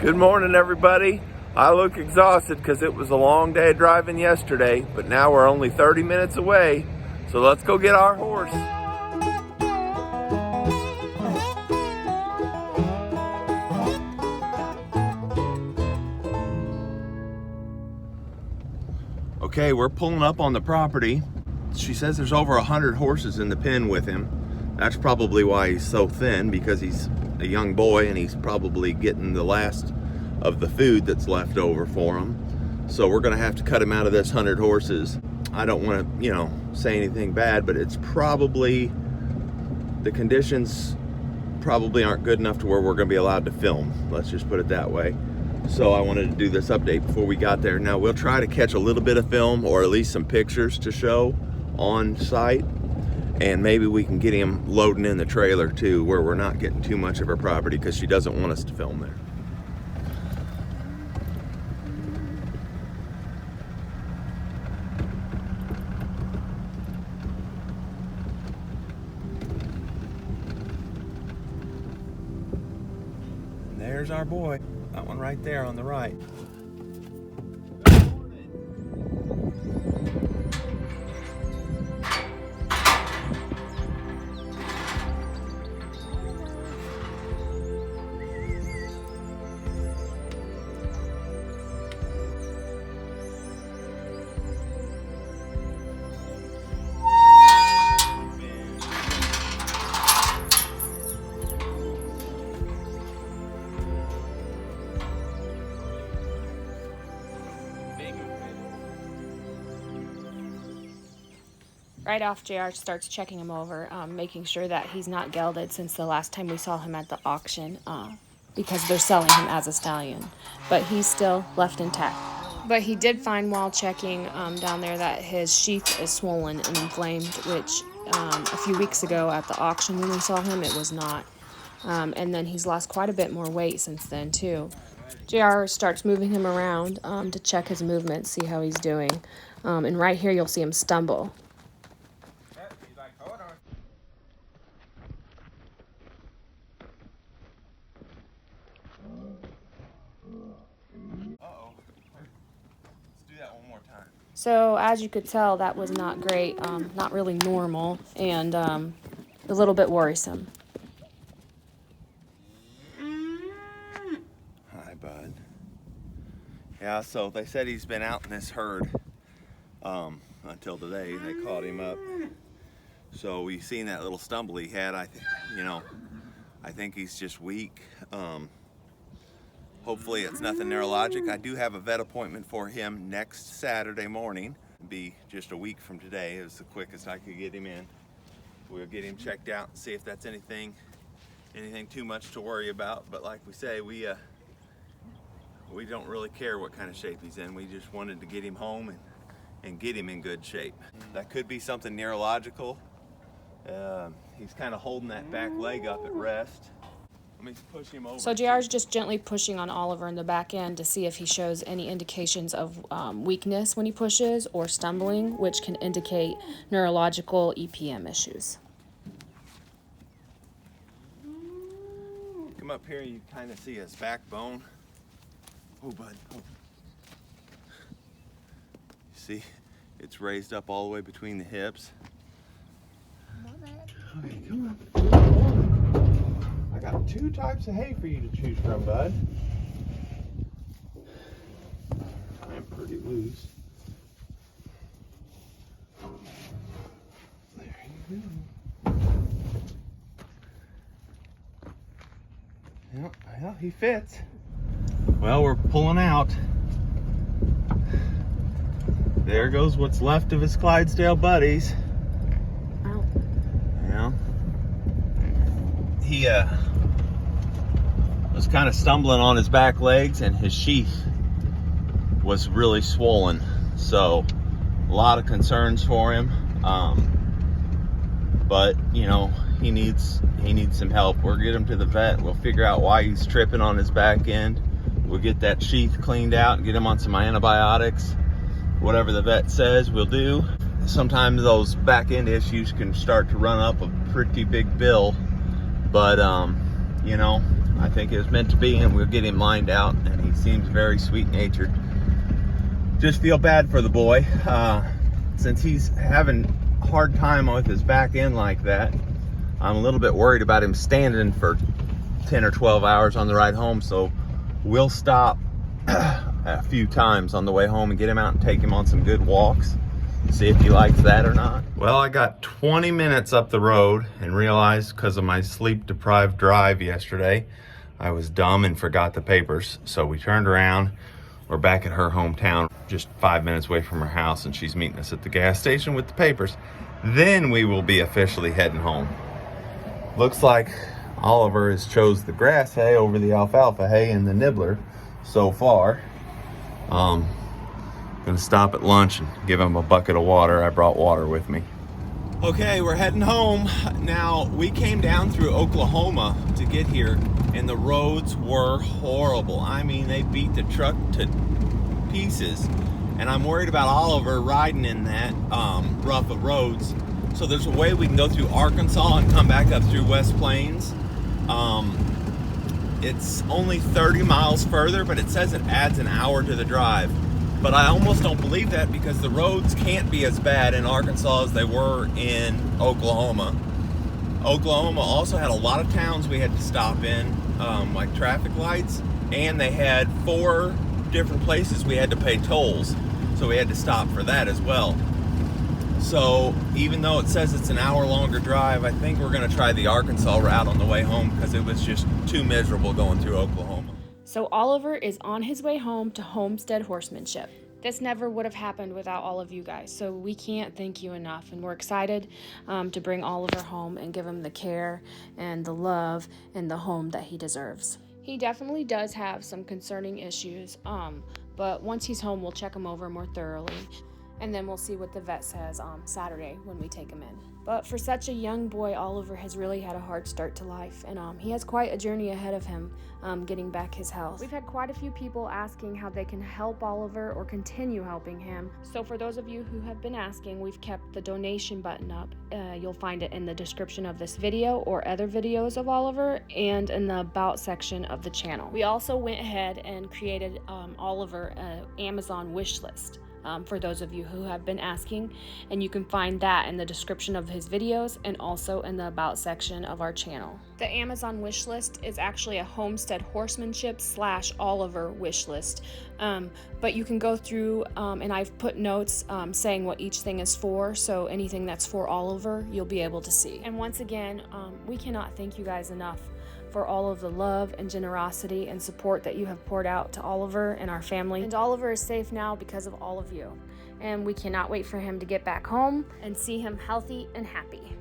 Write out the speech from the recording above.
Good morning, everybody. I look exhausted because it was a long day driving yesterday, but now we're only 30 minutes away, so let's go get our horse. Okay, we're pulling up on the property. She says there's over 100 horses in the pen with him. That's probably why he's so thin, because he's a young boy and he's probably getting the last of the food that's left over for him. So we're gonna have to cut him out of this 100 horses. I don't wanna, say anything bad, but it's probably, the conditions probably aren't good enough to where we're gonna be allowed to film. Let's just put it that way. So I wanted to do this update before we got there. Now we'll try to catch a little bit of film or at least some pictures to show on site. And maybe we can get him loading in the trailer too, where we're not getting too much of her property because she doesn't want us to film there. And there's our boy, that one right there on the right. Right off, JR starts checking him over, making sure that he's not gelded since the last time we saw him at the auction, because they're selling him as a stallion. But he's still left intact. But he did find while checking down there that his sheath is swollen and inflamed, which a few weeks ago at the auction when we saw him, it was not. And then he's lost quite a bit more weight since then, too. JR starts moving him around to check his movement, see how he's doing. And right here, you'll see him stumble. So as you could tell, that was not great, not really normal, and a little bit worrisome. Hi, bud. Yeah, so they said he's been out in this herd until today. They caught him up. So we seen that little stumble he had. I think he's just weak. Hopefully it's nothing neurologic. I do have a vet appointment for him next Saturday morning. It'll be just a week from today. It was the quickest I could get him in. We'll get him checked out and see if that's anything too much to worry about. But like we say, we don't really care what kind of shape he's in. We just wanted to get him home and get him in good shape. That could be something neurological. He's kind of holding that back leg up at rest. Let me push him over. So JR's just gently pushing on Oliver in the back end to see if he shows any indications of weakness when he pushes or stumbling, which can indicate neurological EPM issues. Come up here, you kind of see his backbone. Oh, bud. Oh. See, it's raised up all the way between the hips. Okay, come on. I got 2 types of hay for you to choose from, bud. I'm pretty loose. There you go. Yep, well, he fits. Well, we're pulling out. There goes what's left of his Clydesdale buddies. Wow. Yeah. He was kind of stumbling on his back legs, and his sheath was really swollen. So a lot of concerns for him. But he needs some help. We'll get him to the vet. We'll figure out why he's tripping on his back end. We'll get that sheath cleaned out and get him on some antibiotics. Whatever the vet says, we'll do. Sometimes those back end issues can start to run up a pretty big bill. But, I think it was meant to be, and we'll get him lined out, and he seems very sweet-natured. Just feel bad for the boy. Since he's having a hard time with his back end like that, I'm a little bit worried about him standing for 10 or 12 hours on the ride home, so we'll stop a few times on the way home and get him out and take him on some good walks, see if he likes that or not. Well, I got 20 minutes up the road and realized, because of my sleep-deprived drive yesterday, I was dumb and forgot the papers. So we turned around. We're back at her hometown, just 5 minutes away from her house, and she's meeting us at the gas station with the papers. Then we will be officially heading home. Looks like Oliver has chose the grass hay over the alfalfa hay and the nibbler so far. Gonna stop at lunch and give him a bucket of water. I brought water with me. Okay, we're heading home. Now, we came down through Oklahoma to get here, and the roads were horrible. I mean, they beat the truck to pieces, and I'm worried about Oliver riding in that rough of roads. So there's a way we can go through Arkansas and come back up through West Plains. It's only 30 miles further, but it says it adds an hour to the drive. But I almost don't believe that, because the roads can't be as bad in Arkansas as they were in Oklahoma. Oklahoma also had a lot of towns we had to stop in, like traffic lights, and they had 4 different places we had to pay tolls, so we had to stop for that as well. So even though it says it's an hour longer drive, I think we're going to try the Arkansas route on the way home, because it was just too miserable going through Oklahoma. So Oliver is on his way home to Homestead Horsemanship. This never would have happened without all of you guys, so we can't thank you enough, and we're excited to bring Oliver home and give him the care and the love and the home that he deserves. He definitely does have some concerning issues, but once he's home, we'll check him over more thoroughly, and then we'll see what the vet says Saturday when we take him in. But for such a young boy, Oliver has really had a hard start to life, and he has quite a journey ahead of him getting back his health. We've had quite a few people asking how they can help Oliver or continue helping him. So for those of you who have been asking, we've kept the donation button up. You'll find it in the description of this video or other videos of Oliver, and in the about section of the channel. We also went ahead and created Oliver an Amazon wish list. For those of you who have been asking, and you can find that in the description of his videos and also in the about section of our channel. The Amazon wish list is actually a Homestead Horsemanship / Oliver wish list, but you can go through and I've put notes saying what each thing is for, so anything that's for Oliver you'll be able to see. And once again, we cannot thank you guys enough for all of the love and generosity and support that you have poured out to Oliver and our family. And Oliver is safe now because of all of you. And we cannot wait for him to get back home and see him healthy and happy.